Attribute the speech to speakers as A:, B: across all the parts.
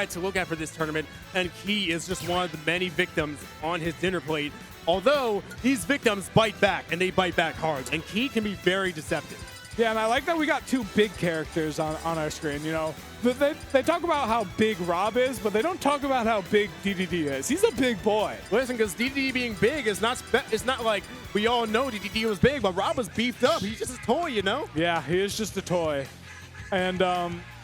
A: to look at for this tournament, and Key is just one of the many victims on his dinner plate. Although these victims bite back, and they bite back hard, and Key can be very deceptive.
B: Yeah, and I like that we got two big characters on our screen. You know, they talk about how big R.O.B is, but they don't talk about how big Dedede is. He's a big boy.
A: Listen, because Dedede being big is not it's not like we all know Dedede was big, but R.O.B was beefed up. He's just a toy, you know?
B: Yeah, he is just a toy. And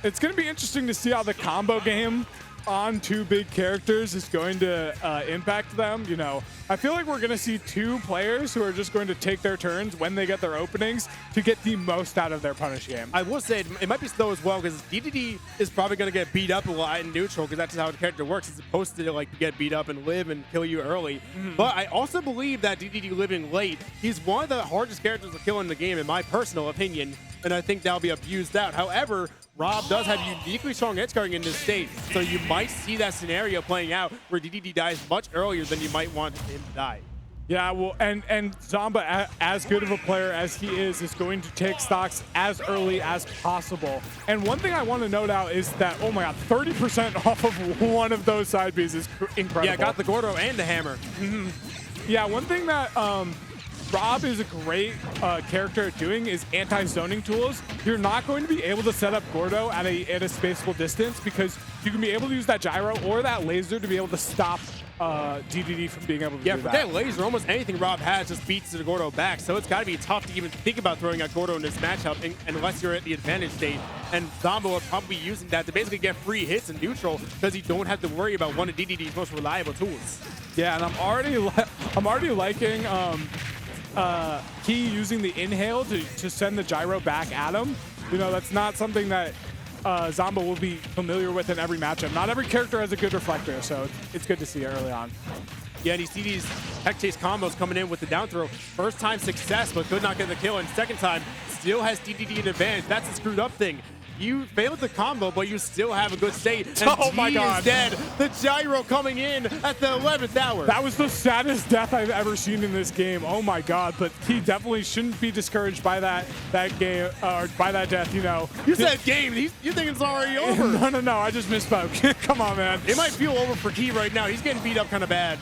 B: it's going to be interesting to see how the combo game on two big characters is going to impact them. You know, I feel like we're going to see two players who are just going to take their turns when they get their openings to get the most out of their punish game.
A: I will say it might be slow as well, because Dedede is probably going to get beat up a lot in neutral, because that's how the character works. It's supposed to like get beat up and live and kill you early. But I also believe that Dedede living late, he's one of the hardest characters to kill in the game, in my personal opinion, and I think that'll be abused out. However, R.O.B does have uniquely strong edge guarding in this state, so you might see that scenario playing out where Dedede dies much earlier than you might want him to die.
B: Yeah, well, and Zomba, as good of a player as he is going to take stocks as early as possible. And one thing I want to note out is that, oh my god, 30% off of one of those side Bs is incredible.
A: Yeah, got the Gordo and the hammer.
B: Yeah, one thing that R.O.B is a great character at doing is anti-zoning tools. You're not going to be able to set up Gordo at a spaceable distance, because you can be able to use that gyro or that laser to be able to stop Dedede from being able to do that.
A: Yeah, for that laser, almost anything R.O.B has just beats the Gordo back, so it's got to be tough to even think about throwing out Gordo in this matchup unless you're at the advantage state. And Zomba will probably be using that to basically get free hits in neutral, because you don't have to worry about one of Dedede's most reliable tools.
B: Yeah, and I'm already liking Key using the inhale to send the gyro back at him. You know, that's not something that Zomba will be familiar with in every matchup. Not every character has a good reflector, so it's good to see early on.
A: Yeah, and you see these tech chase combos coming in with the down throw. First time success, but could not get the kill, and second time still has Dedede an advantage. That's the screwed up thing. You failed the combo, but you still have a good state. And
B: oh my god,
A: is dead. The gyro coming in at the 11th hour.
B: That was the saddest death I've ever seen in this game. Oh my god, but he definitely shouldn't be discouraged by that game, or by that death, you know.
A: You said game. You think it's already over.
B: No, I just misspoke. Come on, man.
A: It might feel over for Key right now. He's getting beat up kind of bad.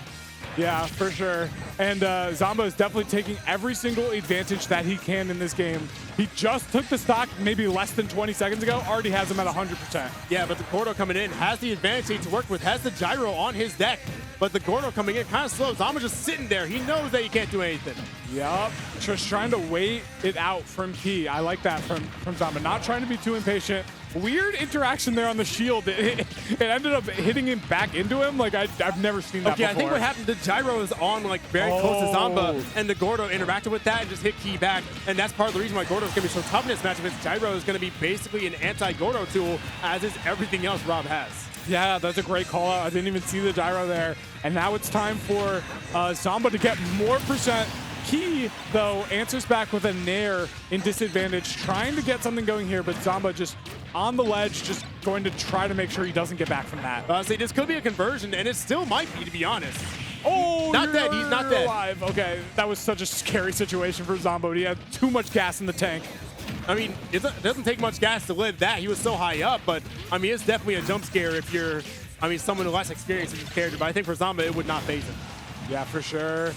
B: Yeah, for sure. And Zomba is definitely taking every single advantage that he can in this game. He just took the stock maybe less than 20 seconds ago, already has him at 100%.
A: Yeah, but the Gordo coming in has the advantage to work with, has the gyro on his deck. But the Gordo coming in kind of slow. Zomba just sitting there. He knows that he can't do anything.
B: Yup, just trying to wait it out from Key. I like that from Zomba. Not trying to be too impatient. Weird interaction there on the shield. It ended up hitting him back into him. Like, I've never seen that before.
A: I think what happened, the gyro is on like very close to Zomba, and the Gordo interacted with that and just hit Key back. And that's part of the reason why Gordo is going to be so tough in this matchup. Is gyro is going to be basically an anti-Gordo tool, as is everything else R.O.B has.
B: Yeah, that's a great call out. I didn't even see the gyro there. And now it's time for Zomba to get more percent. Key, though, answers back with a nair in disadvantage, trying to get something going here, but Zomba just on the ledge, just going to try to make sure he doesn't get back from that.
A: So this could be a conversion, and it still might be, to be honest.
B: Oh,
A: not dead. He's not dead.
B: Alive. Okay, that was such a scary situation for Zomba. He had too much gas in the tank.
A: I mean, it doesn't take much gas to live that. He was so high up, but I mean, it's definitely a jump scare if you're, someone less experienced in this character. But I think for Zomba, it would not phase him.
B: Yeah, for sure.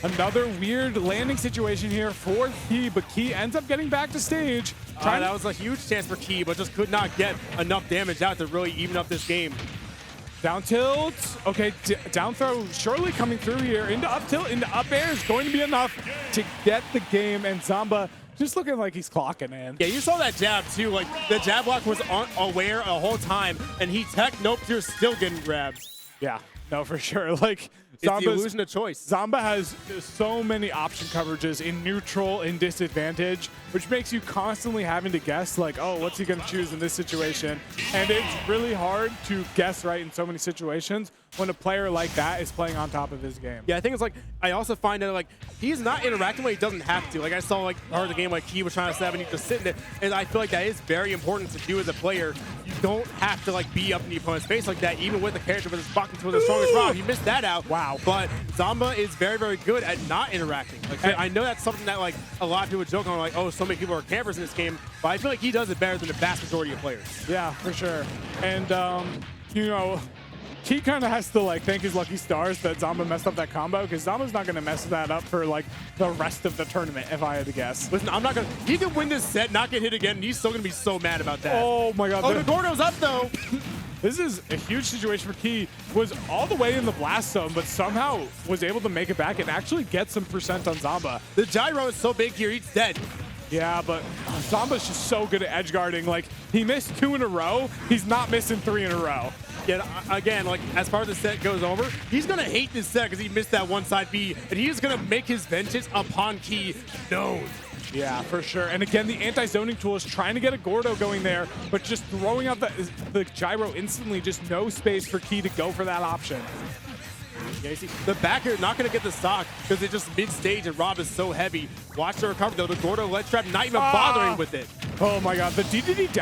B: Another weird landing situation here for Key, but Key ends up getting back to stage.
A: That was a huge chance for Key, but just could not get enough damage out to really even up this game.
B: Down tilt. Okay, down throw surely coming through here. Into up tilt, into up air is going to be enough to get the game, and Zomba just looking like he's clocking, man.
A: Yeah, you saw that jab too. Like, the jab block was aware the whole time, and he tech, nope, you're still getting grabbed.
B: Yeah, no, for sure. Like,
A: it's the illusion of choice.
B: Zomba has so many option coverages in neutral and disadvantage, which makes you constantly having to guess, like, oh, what's he going to choose in this situation? And it's really hard to guess right in so many situations when a player like that is playing on top of his game.
A: Yeah, I think it's like, I also find that, like, he's not interacting when he doesn't have to. Like, I saw, like, part of the game, like, he was trying to set up and he's just sitting there. And I feel like that is very important to do as a player. You don't have to, like, be up in the opponent's face like that, even with a character with his buckets with the strongest R.O.B. He missed that out.
B: Wow.
A: But Zomba is very, very good at not interacting. Like, I know that's something that, like, a lot of people joke on, like, oh, so many people are campers in this game, but I feel like he does it better than the vast majority of players.
B: Yeah, for sure. And you know, he kind of has to like thank his lucky stars that Zomba messed up that combo, because Zomba's not going to mess that up for like the rest of the tournament, if I had to guess.
A: Listen, I'm not going to. He can win this set, not get hit again, and he's still going to be so mad about that.
B: Oh my God.
A: Oh, the Gordo's up though.
B: This is a huge situation for Key. Was all the way in the blast zone, but somehow was able to make it back and actually get some percent on Zomba.
A: The gyro is so big here, he's dead.
B: Yeah, but Zomba's just so good at edge guarding. Like, he missed 2 in a row. He's not missing 3 in a row.
A: Yeah, again, like, as far as the set goes over, he's going to hate this set because he missed that one side B, and he's going to make his vengeance upon Key known.
B: Yeah, for sure. And again, the anti-zoning tool is trying to get a Gordo going there, but just throwing out the gyro instantly, just no space for Key to go for that option.
A: Yeah, you see, the backer not going to get the stock because it's just mid-stage and R.O.B is so heavy. Watch the recovery, though. The Gordo ledge trap not even bothering with it.
B: Oh my God, the Dedede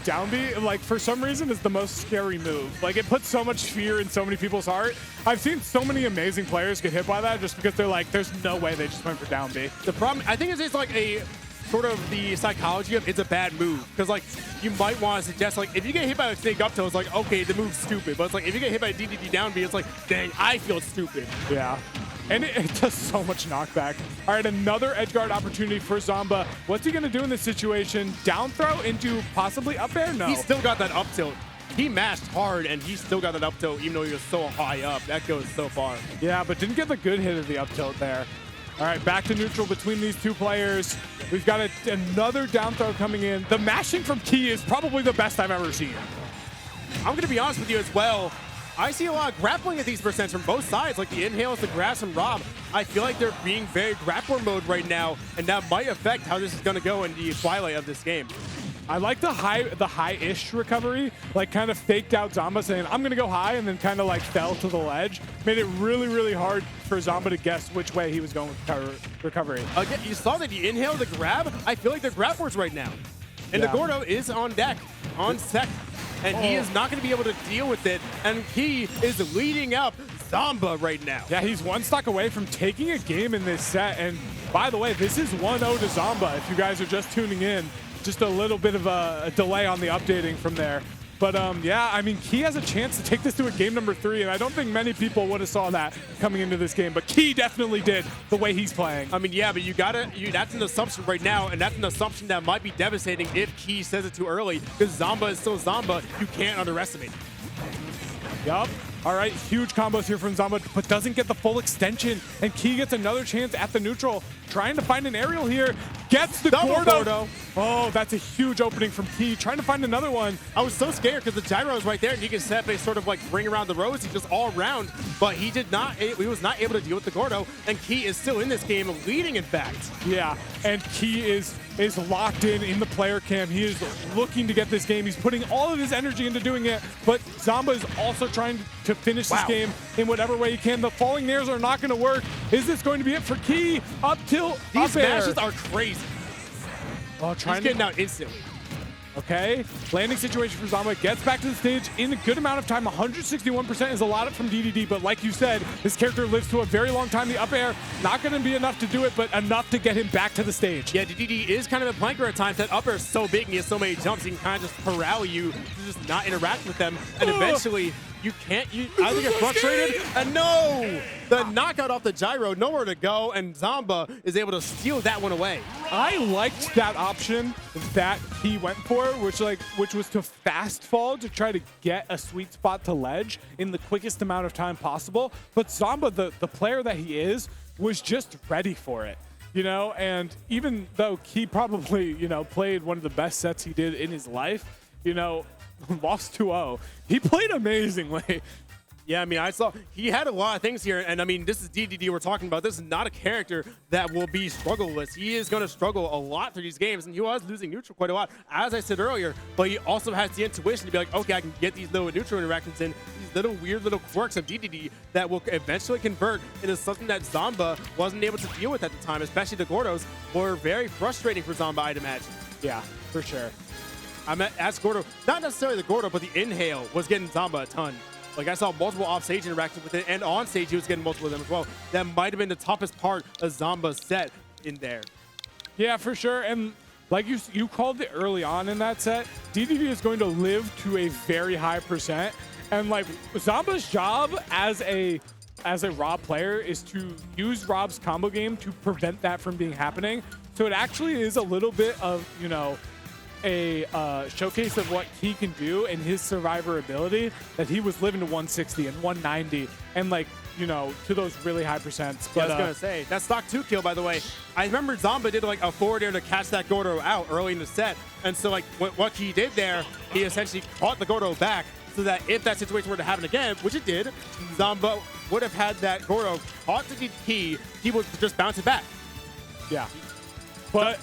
B: down B, like for some reason is the most scary move. Like it puts so much fear in so many people's heart. I've seen so many amazing players get hit by that just because they're like, there's no way they just went for down B.
A: The problem, I think it's like a sort of the psychology of it's a bad move, because like you might want to suggest like if you get hit by a snake up tilt, it's like okay, the move's stupid, but it's like if you get hit by a DDD down B, it's like dang, I feel stupid.
B: Yeah. And it does so much knockback. All right, another edge guard opportunity for Zomba. What's he gonna do in this situation? Down throw into possibly up air? No.
A: He still got that up tilt. He mashed hard and he still got that up tilt even though he was so high up. That goes so far.
B: Yeah, but didn't get the good hit of the up tilt there. All right, back to neutral between these two players. We've got another down throw coming in. The mashing from Key is probably the best I've ever seen.
A: I'm going to be honest with you as well. I see a lot of grappling at these percents from both sides, like the inhales, the grabs from R.O.B. I feel like they're being very grappler mode right now, and that might affect how this is going to go in the twilight of this game.
B: I like the high-ish recovery, like kind of faked out Zomba saying, I'm going to go high, and then kind of like fell to the ledge. Made it really, really hard for Zomba to guess which way he was going with recovery.
A: Again, you saw that he inhaled the grab. I feel like they're grapplers right now. And the Gordo is on deck, on set, and he is not going to be able to deal with it. And he is leading up Zomba right now.
B: Yeah, he's one stock away from taking a game in this set. And by the way, this is 1-0 to Zomba if you guys are just tuning in. Just a little bit of a delay on the updating from there. But yeah, I mean, Key has a chance to take this to a game number 3, and I don't think many people would have saw that coming into this game, but Key definitely did the way he's playing.
A: I mean, yeah, but that's an assumption right now, and that's an assumption that might be devastating if Key says it too early, because Zomba is still Zomba. You can't underestimate it.
B: Yup. All right, huge combos here from Zomba, but doesn't get the full extension, and Key gets another chance at the neutral, trying to find an aerial here, gets the Gordo. Oh, that's a huge opening from Key, trying to find another one.
A: I was so scared because the gyro is right there, and you can set up a sort of like ring around the rosy just all around, but he was not able to deal with the Gordo, and Key is still in this game, leading in fact.
B: Yeah, and Key is locked in the player cam. He is looking to get this game. He's putting all of his energy into doing it, but Zomba is also trying to finish this game in whatever way he can. The falling nairs are not going to work. Is this going to be it for Key? Up till
A: these
B: smashes
A: are crazy.
B: Oh,
A: he's getting out instantly.
B: Okay, landing situation for Zomba, gets back to the stage in a good amount of time. 161% is a lot from DDD, but like you said, this character lives to a very long time. The up air, not going to be enough to do it, but enough to get him back to the stage.
A: Yeah, DDD is kind of a planker at times. That up air is so big and he has so many jumps, he can kind of just corral you to just not interact with them, and eventually you either get frustrated, and no! The knockout off the gyro, nowhere to go, and Zomba is able to steal that one away.
B: I liked that option that he went for, which was to fast fall to try to get a sweet spot to ledge in the quickest amount of time possible. But Zomba, the player that he is, was just ready for it. You know, and even though he probably, played one of the best sets he did in his life, lost 2-0. He played amazingly.
A: Yeah, I mean, I saw he had a lot of things here, and I mean, this is DDD we're talking about. This is not a character that will be struggleless. He is going to struggle a lot through these games, and he was losing neutral quite a lot, as I said earlier, but he also has the intuition to be like, okay, I can get these little neutral interactions in, these little weird little quirks of DDD that will eventually convert into something that Zomba wasn't able to deal with at the time, especially the Gordos were very frustrating for Zomba, I'd imagine.
B: Yeah, for sure.
A: As Gordo, not necessarily the Gordo, but the inhale was getting Zomba a ton. Like, I saw multiple off-stage interactions with it, and on stage he was getting multiple of them as well. That might have been the toughest part of Zomba's set in there.
B: Yeah, for sure. And like you called it early on in that set, DDD is going to live to a very high percent. And like Zomba's job as a R.O.B player is to use R.O.B's combo game to prevent that from being happening. So it actually is a little bit of, you know, a showcase of what he can do and his survivor ability, that he was living to 160 and 190 and like, you know, to those really high percents. But
A: I was gonna say that stock 2 kill, by the way. I remember Zomba did like a forward air to catch that Gordo out early in the set, and so like what he did there, he essentially caught the Gordo back, so that if that situation were to happen again, which it did, Zomba would have had that Gordo caught the DP, he would just bounce it back.
B: Yeah, but